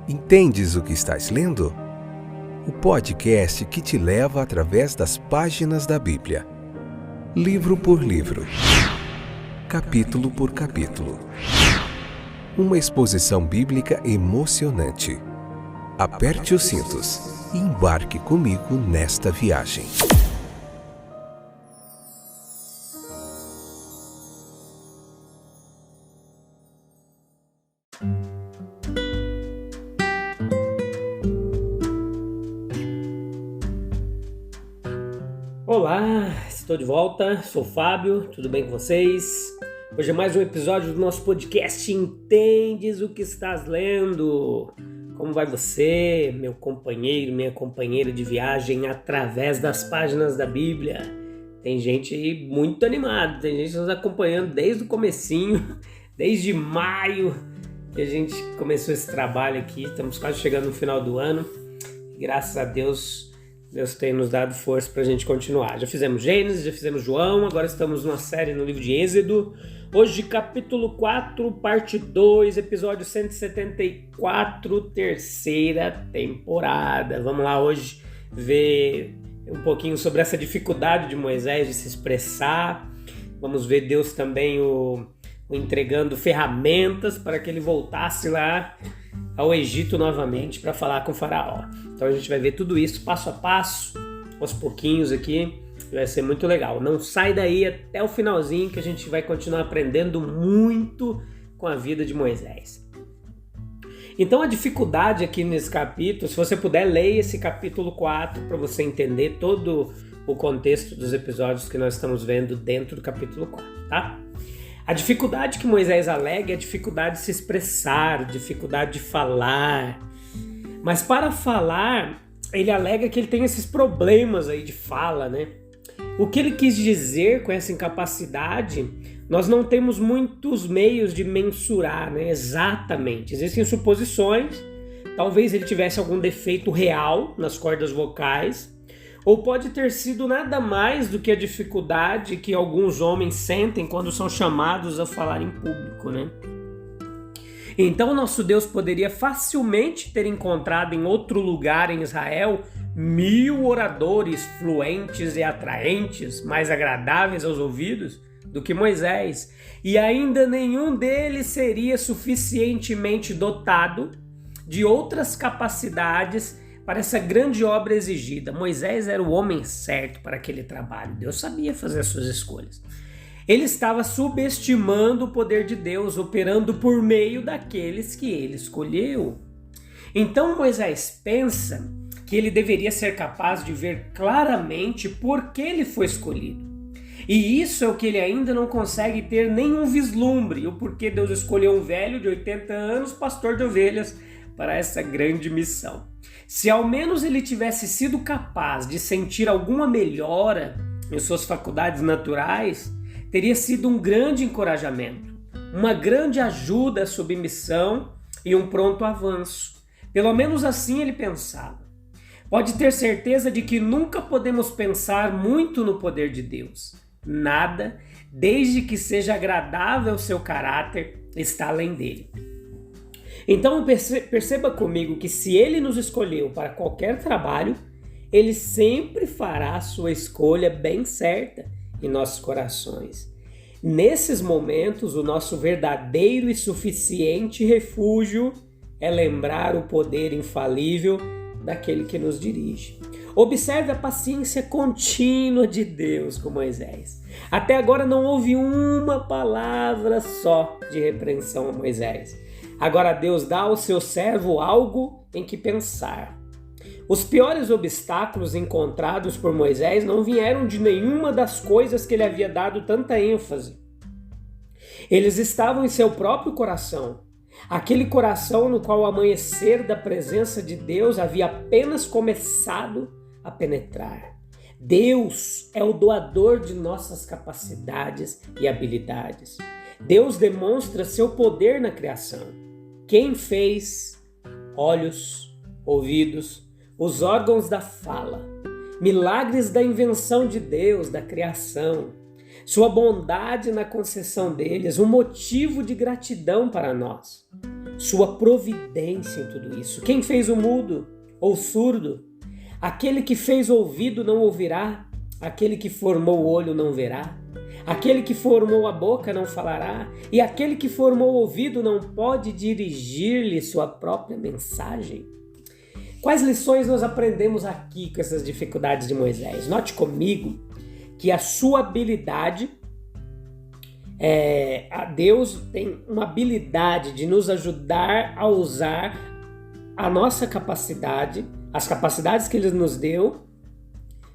Entendes o que estás lendo? O podcast que te leva através das páginas da Bíblia. Livro por livro. Capítulo por capítulo. Uma exposição bíblica emocionante. Aperte os cintos e embarque comigo nesta viagem. Olá, estou de volta, sou o Fábio, tudo bem com vocês? Hoje é mais um episódio do nosso podcast Entendes o que estás lendo? Como vai você, meu companheiro, minha companheira de viagem através das páginas da Bíblia? Tem gente muito animada, tem gente nos acompanhando desde o comecinho, desde maio que a gente começou esse trabalho aqui, estamos quase chegando no final do ano e graças a Deus tem nos dado força para a gente continuar. Já fizemos Gênesis, já fizemos João, agora estamos numa série no livro de Êxodo. Hoje, capítulo 4, parte 2, episódio 174, terceira temporada. Vamos lá hoje ver um pouquinho sobre essa dificuldade de Moisés de se expressar. Vamos ver Deus também o entregando ferramentas para que ele voltasse lá ao Egito novamente para falar com o faraó. Então a gente vai ver tudo isso passo a passo, aos pouquinhos aqui, vai ser muito legal. Não sai daí até o finalzinho que a gente vai continuar aprendendo muito com a vida de Moisés. Então a dificuldade aqui nesse capítulo, se você puder, leia esse capítulo 4 para você entender todo o contexto dos episódios que nós estamos vendo dentro do capítulo 4, tá? A dificuldade que Moisés alega é a dificuldade de se expressar, dificuldade de falar. Mas para falar, ele alega que ele tem esses problemas aí de fala, né? O que ele quis dizer com essa incapacidade, nós não temos muitos meios de mensurar, né? Exatamente. Existem suposições, talvez ele tivesse algum defeito real nas cordas vocais, ou pode ter sido nada mais do que a dificuldade que alguns homens sentem quando são chamados a falar em público, né? Então, nosso Deus poderia facilmente ter encontrado em outro lugar em Israel 1000 oradores fluentes e atraentes, mais agradáveis aos ouvidos do que Moisés, e ainda nenhum deles seria suficientemente dotado de outras capacidades para essa grande obra exigida. Moisés era o homem certo para aquele trabalho. Deus sabia fazer as suas escolhas. Ele estava subestimando o poder de Deus, operando por meio daqueles que ele escolheu. Então Moisés pensa que ele deveria ser capaz de ver claramente por que ele foi escolhido. E isso é o que ele ainda não consegue ter nenhum vislumbre, o porquê Deus escolheu um velho de 80 anos, pastor de ovelhas, para essa grande missão. Se ao menos ele tivesse sido capaz de sentir alguma melhora em suas faculdades naturais, teria sido um grande encorajamento, uma grande ajuda à submissão e um pronto avanço. Pelo menos assim ele pensava. Pode ter certeza de que nunca podemos pensar muito no poder de Deus. Nada, desde que seja agradável ao seu caráter, está além dele. Então perceba comigo que se ele nos escolheu para qualquer trabalho, ele sempre fará a sua escolha bem certa em nossos corações. Nesses momentos, o nosso verdadeiro e suficiente refúgio é lembrar o poder infalível daquele que nos dirige. Observe a paciência contínua de Deus com Moisés. Até agora não houve uma palavra só de repreensão a Moisés. Agora Deus dá ao seu servo algo em que pensar. Os piores obstáculos encontrados por Moisés não vieram de nenhuma das coisas que ele havia dado tanta ênfase. Eles estavam em seu próprio coração. Aquele coração no qual o amanhecer da presença de Deus havia apenas começado a penetrar. Deus é o doador de nossas capacidades e habilidades. Deus demonstra seu poder na criação. Quem fez olhos, ouvidos, os órgãos da fala, milagres da invenção de Deus, da criação, sua bondade na concessão deles, um motivo de gratidão para nós. sua providência em tudo isso. Quem fez o mudo ou surdo? Aquele que fez o ouvido não ouvirá, aquele que formou o olho não verá, aquele que formou a boca não falará, e aquele que formou o ouvido não pode dirigir-lhe sua própria mensagem. Quais lições nós aprendemos aqui com essas dificuldades de Moisés? Note comigo que a sua habilidade, Deus tem uma habilidade de nos ajudar a usar a nossa capacidade, as capacidades que Ele nos deu,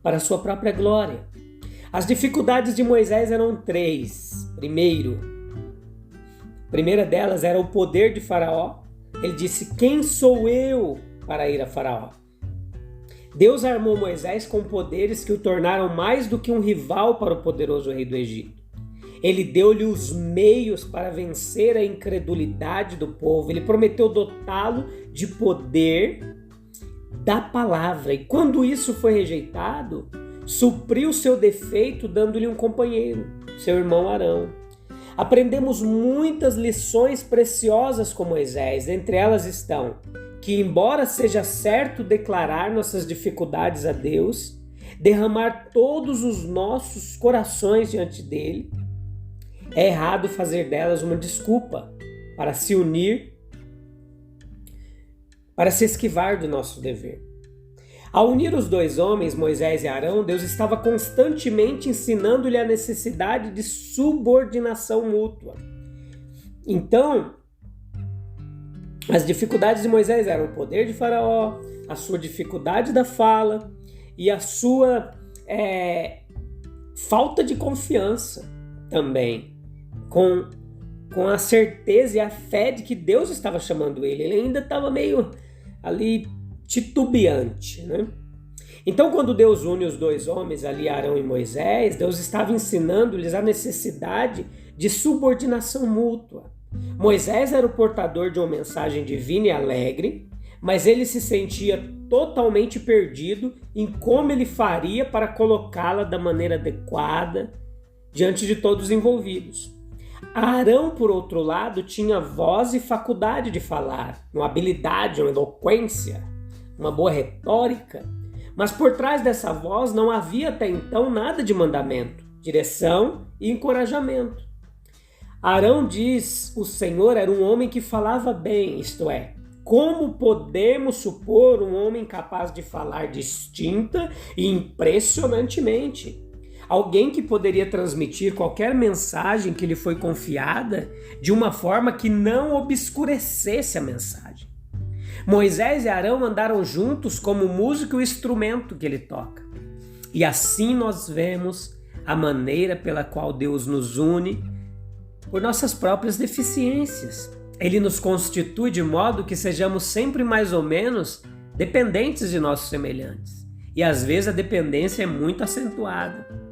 para a sua própria glória. As dificuldades de Moisés eram 3. Primeira delas era o poder de Faraó. Ele disse: quem sou eu para ir a Faraó? Deus armou Moisés com poderes que o tornaram mais do que um rival para o poderoso rei do Egito. Ele deu-lhe os meios para vencer a incredulidade do povo. Ele prometeu dotá-lo de poder da palavra. E quando isso foi rejeitado, supriu seu defeito dando-lhe um companheiro, seu irmão Arão. Aprendemos muitas lições preciosas com Moisés. Entre elas estão que, embora seja certo declarar nossas dificuldades a Deus, derramar todos os nossos corações diante dele, é errado fazer delas uma desculpa para se unir, para se esquivar do nosso dever. Ao unir os dois homens, Moisés e Arão, Deus estava constantemente ensinando-lhe a necessidade de subordinação mútua. Então, as dificuldades de Moisés eram o poder de Faraó, a sua dificuldade da fala e a sua falta de confiança também, com a certeza e a fé de que Deus estava chamando ele. Ele ainda estava meio ali titubeante, né? Então, quando Deus une os dois homens ali, Arão e Moisés, Deus estava ensinando-lhes a necessidade de subordinação mútua. Moisés era o portador de uma mensagem divina e alegre, mas ele se sentia totalmente perdido em como ele faria para colocá-la da maneira adequada diante de todos os envolvidos. Arão, por outro lado, tinha voz e faculdade de falar, uma habilidade, uma eloquência, uma boa retórica, mas por trás dessa voz não havia até então nada de mandamento, direção e encorajamento. Arão diz: o Senhor era um homem que falava bem, isto é, como podemos supor um homem capaz de falar distinta e impressionantemente? Alguém que poderia transmitir qualquer mensagem que lhe foi confiada de uma forma que não obscurecesse a mensagem. Moisés e Arão andaram juntos como o músico e o instrumento que ele toca. E assim nós vemos a maneira pela qual Deus nos une por nossas próprias deficiências. Ele nos constitui de modo que sejamos sempre mais ou menos dependentes de nossos semelhantes. E às vezes a dependência é muito acentuada.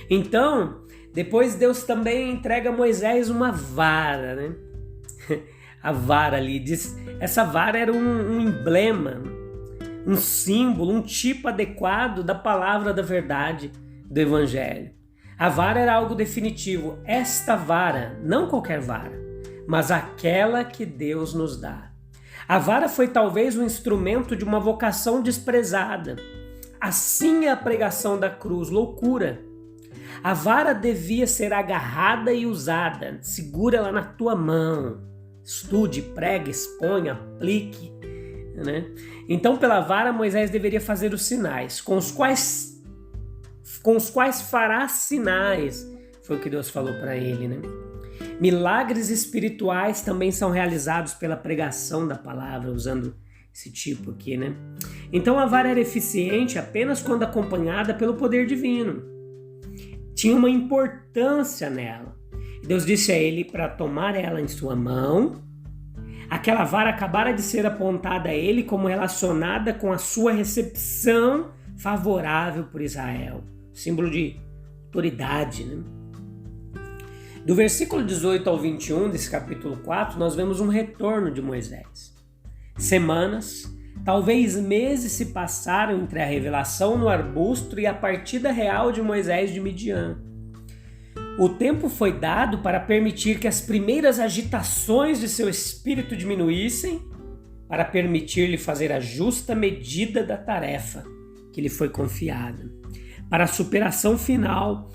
Então, depois Deus também entrega a Moisés uma vara, né? A vara ali, essa vara era um emblema, um símbolo, um tipo adequado da palavra da verdade do Evangelho. A vara era algo definitivo. Esta vara, não qualquer vara, mas aquela que Deus nos dá. A vara foi talvez um instrumento de uma vocação desprezada. Assim é a pregação da cruz, loucura. A vara devia ser agarrada e usada. Segura ela na tua mão. Estude, pregue, exponha, aplique, né? Então, pela vara, Moisés deveria fazer os sinais, com os quais fará sinais, foi o que Deus falou para ele, né? Milagres espirituais também são realizados pela pregação da palavra, usando esse tipo aqui, né? Então, a vara era eficiente apenas quando acompanhada pelo poder divino. Tinha uma importância nela. Deus disse a ele para tomar ela em sua mão. Aquela vara acabara de ser apontada a ele como relacionada com a sua recepção favorável por Israel. Símbolo de autoridade, né? Do versículo 18 ao 21 desse capítulo 4, nós vemos um retorno de Moisés. Semanas, talvez meses se passaram entre a revelação no arbusto e a partida real de Moisés de Midian. O tempo foi dado para permitir que as primeiras agitações de seu espírito diminuíssem, para permitir-lhe fazer a justa medida da tarefa que lhe foi confiada, para a superação final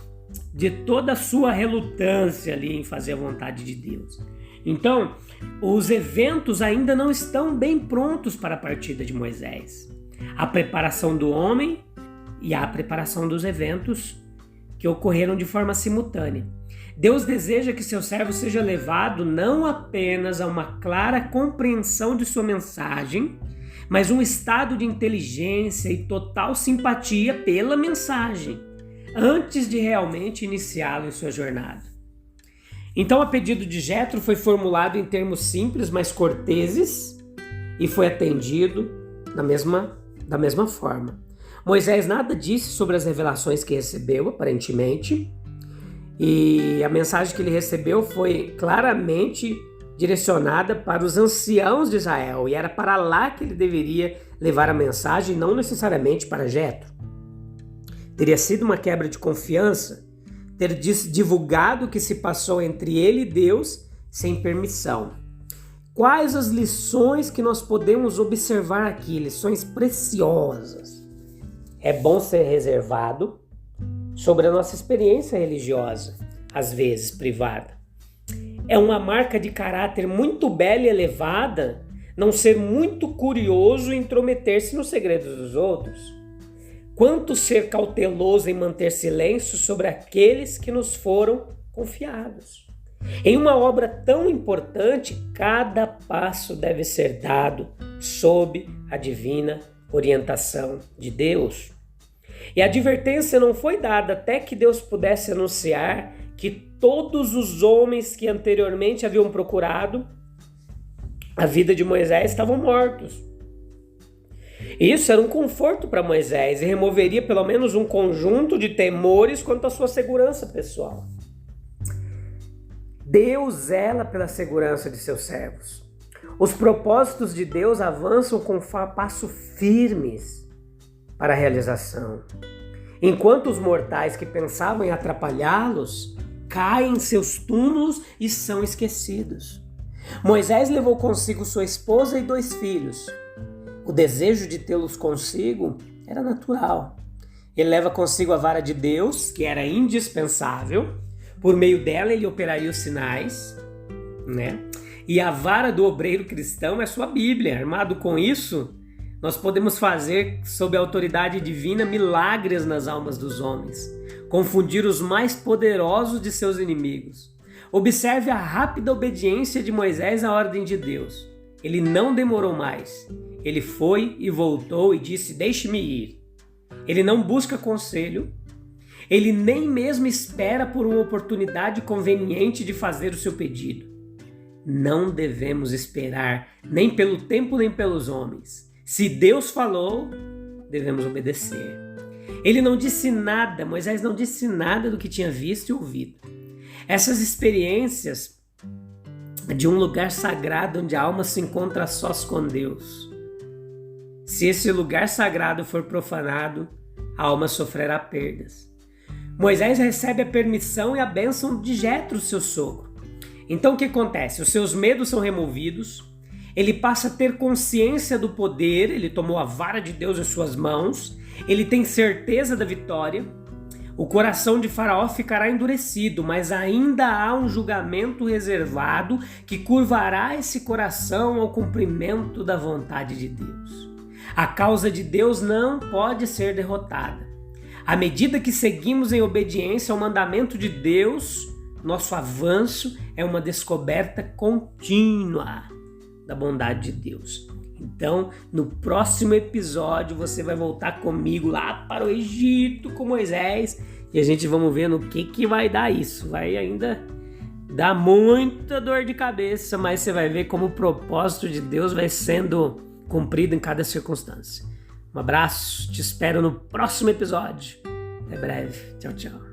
de toda a sua relutância ali em fazer a vontade de Deus. Então, os eventos ainda não estão bem prontos para a partida de Moisés. A preparação do homem e a preparação dos eventos que ocorreram de forma simultânea. Deus deseja que seu servo seja levado não apenas a uma clara compreensão de sua mensagem, mas um estado de inteligência e total simpatia pela mensagem, antes de realmente iniciá-lo em sua jornada. Então, a pedido de Jétro foi formulado em termos simples, mas corteses, e foi atendido da mesma forma. Moisés nada disse sobre as revelações que recebeu, aparentemente, e a mensagem que ele recebeu foi claramente direcionada para os anciãos de Israel, e era para lá que ele deveria levar a mensagem, não necessariamente para Jétro. Teria sido uma quebra de confiança ter divulgado o que se passou entre ele e Deus sem permissão. Quais as lições que nós podemos observar aqui? Lições preciosas. É bom ser reservado sobre a nossa experiência religiosa, às vezes privada. É uma marca de caráter muito bela e elevada não ser muito curioso e intrometer-se nos segredos dos outros. Quanto ser cauteloso em manter silêncio sobre aqueles que nos foram confiados. Em uma obra tão importante, cada passo deve ser dado sob a divina orientação de Deus. E a advertência não foi dada até que Deus pudesse anunciar que todos os homens que anteriormente haviam procurado a vida de Moisés estavam mortos. Isso era um conforto para Moisés e removeria pelo menos um conjunto de temores quanto à sua segurança pessoal. Deus zela pela segurança de seus servos. Os propósitos de Deus avançam com passo firmes para a realização, enquanto os mortais que pensavam em atrapalhá-los caem em seus túmulos e são esquecidos. Moisés levou consigo sua esposa e 2 filhos. O desejo de tê-los consigo era natural. Ele leva consigo a vara de Deus, que era indispensável. Por meio dela ele operaria os sinais, né? E a vara do obreiro cristão é sua Bíblia. Armado com isso, nós podemos fazer, sob a autoridade divina, milagres nas almas dos homens, confundir os mais poderosos de seus inimigos. Observe a rápida obediência de Moisés à ordem de Deus. Ele não demorou mais. Ele foi e voltou e disse: deixe-me ir. Ele não busca conselho. Ele nem mesmo espera por uma oportunidade conveniente de fazer o seu pedido. Não devemos esperar nem pelo tempo nem pelos homens. Se Deus falou, devemos obedecer. Ele não disse nada, Moisés não disse nada do que tinha visto e ouvido. Essas experiências de um lugar sagrado onde a alma se encontra a sós com Deus. Se esse lugar sagrado for profanado, a alma sofrerá perdas. Moisés recebe a permissão e a bênção de Jétro, seu sogro. Então o que acontece? Os seus medos são removidos, ele passa a ter consciência do poder, ele tomou a vara de Deus em suas mãos, ele tem certeza da vitória. O coração de Faraó ficará endurecido, mas ainda há um julgamento reservado que curvará esse coração ao cumprimento da vontade de Deus. A causa de Deus não pode ser derrotada. À medida que seguimos em obediência ao mandamento de Deus, nosso avanço é uma descoberta contínua da bondade de Deus. Então, no próximo episódio, você vai voltar comigo lá para o Egito com Moisés e a gente vamos ver no que vai dar isso. Vai ainda dar muita dor de cabeça, mas você vai ver como o propósito de Deus vai sendo cumprido em cada circunstância. Um abraço, te espero no próximo episódio. Até breve. Tchau, tchau.